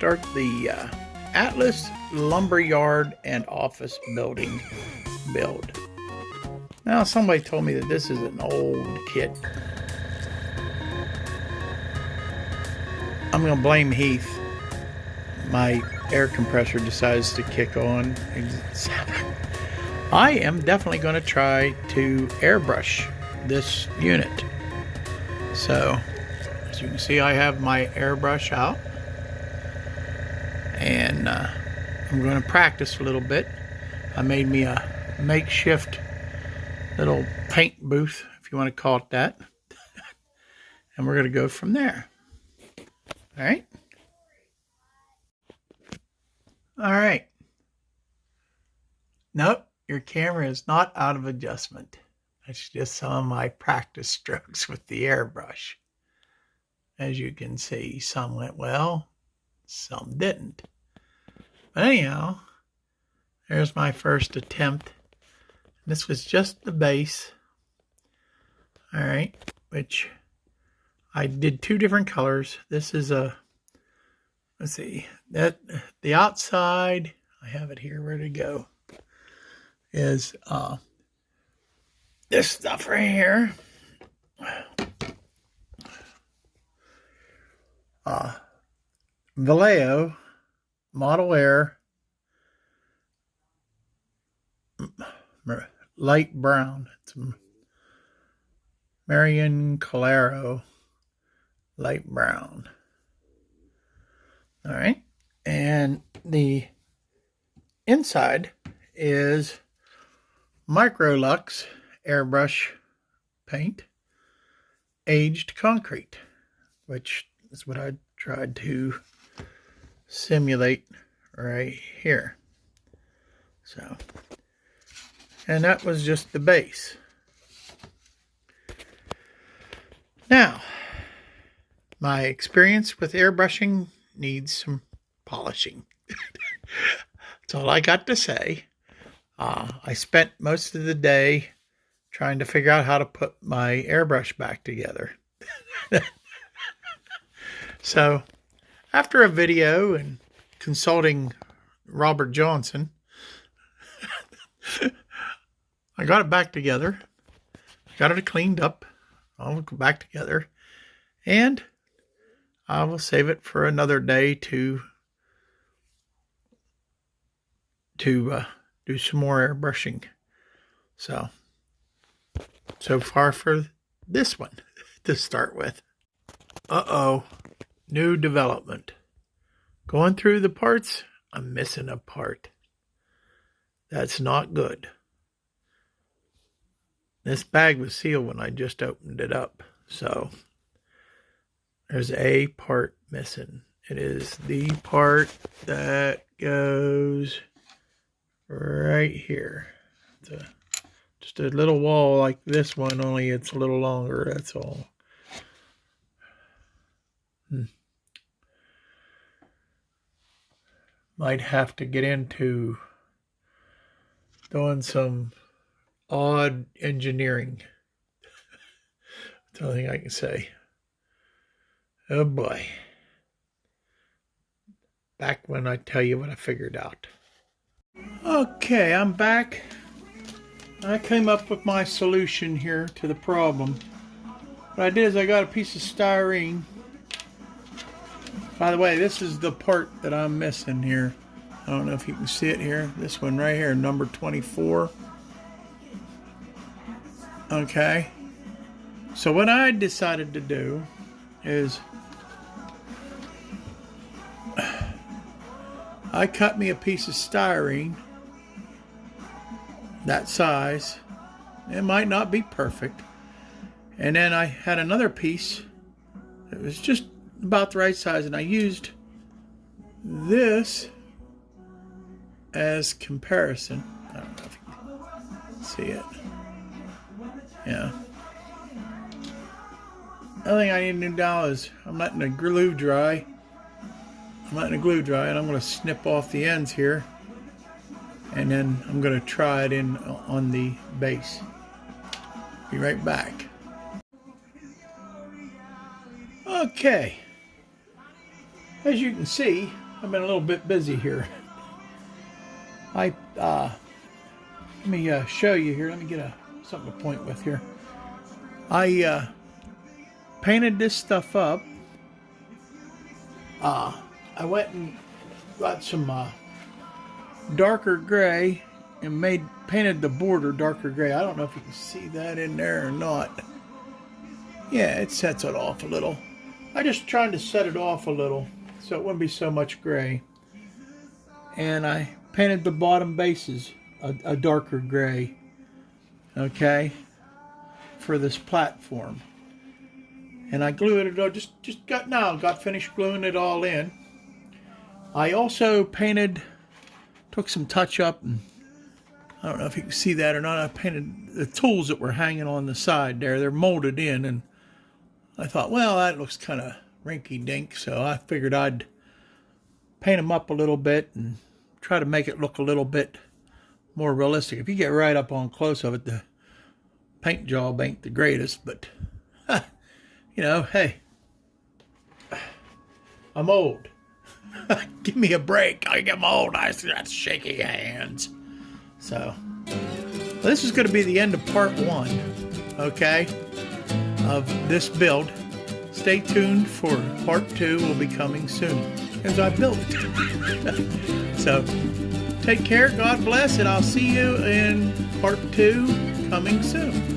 start the Atlas Lumberyard and Office Building build. Now, somebody told me that this is an old kit. I'm going to blame Heath. My air compressor decides to kick on. I am definitely going to try to airbrush this unit. So, as you can see, I have my airbrush out. And I'm going to practice a little bit. I made me a makeshift little paint booth, if you want to call it that. And we're going to go from there. All right. All right. Nope, your camera is not out of adjustment. That's just some of my practice strokes with the airbrush. As you can see, some went well, some didn't. But anyhow, there's my first attempt. This was just the base. All right, which I did two different colors. This is a, let's see, that the outside, I have it here, where to go, is this stuff right here. Vallejo Model Air light brown. It's Marion Calero light brown. All right, and the inside is Microlux airbrush paint, aged concrete, which is what I tried to simulate right here. So, and that was just the base. Now, my experience with airbrushing needs some polishing. That's all I got to say. I spent most of the day trying to figure out how to put my airbrush back together. So, after a video and consulting Robert Johnson, I got it back together. Got it cleaned up. I'll go back together. And I will save it for another day to do some more airbrushing. So far for this one to start with. Uh-oh. New development. Going through the parts, I'm missing a part. That's not good. This bag was sealed when I just opened it up. So there's a part missing. It is the part that goes right here. It's just a little wall like this one, only it's a little longer, that's all. Might have to get into doing some odd engineering. That's the only thing I can say. Oh boy. Back when I tell you what I figured out. Okay, I'm back. I came up with my solution here to the problem. What I did is I got a piece of styrene. By the way, this is the part that I'm missing here. I don't know if you can see it here. This one right here, number 24. Okay. So what I decided to do is I cut me a piece of styrene that size. It might not be perfect. And then I had another piece that was just about the right size, and I used this as comparison. I don't know if you can see it. Yeah. The other thing I need to do now is I'm letting the glue dry. And I'm going to snip off the ends here, and then I'm going to try it in on the base. Be right back. Okay. As you can see, I've been a little bit busy here. Let me show you here. Let me get something to point with here. I painted this stuff up. I went and got some darker gray and painted the border darker gray. I don't know if you can see that in there or not. Yeah, it sets it off a little. I just trying to set it off a little so it wouldn't be so much gray. And I painted the bottom bases a darker gray, okay, for this platform. And I glued it all, got finished gluing it all in. I also took some touch up, and I don't know if you can see that or not. I painted the tools that were hanging on the side there. They're molded in, and I thought, well, that looks kind of rinky-dink, so I figured I'd paint them up a little bit and try to make it look a little bit more realistic. If you get right up on close of it, the paint job ain't the greatest, but you know, hey, I'm old. Give me a break. I'm old. I got shaky hands. So this is going to be the end of part 1, okay, of this build. Stay tuned for part 2. Will be coming soon as I build it. So take care. God bless, and I'll see you in part 2 coming soon.